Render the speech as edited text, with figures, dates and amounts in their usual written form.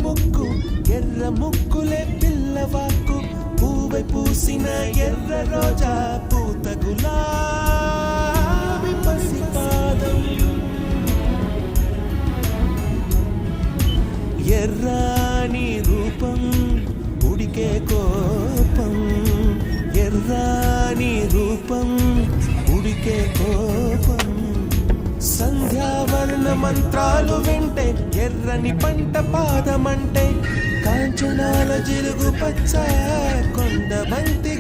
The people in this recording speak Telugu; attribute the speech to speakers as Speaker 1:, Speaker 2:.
Speaker 1: ముక్కు ఎర్ర ముక్కులే పిల్లవాకు పూవై పూసిన ఎర్ర రోజా పూత గులాబీ పసిపాదం ఎర్రాని రూపం ఉడికే కోపం ఎర్రాని రూపం ఉడికే కోపం సంధ్యావర్ణ మంత్రాలు వింటే ఎర్రని పంట పాదమంటే కాంచనాల జిలుగు పచ్చ కొండ బంతి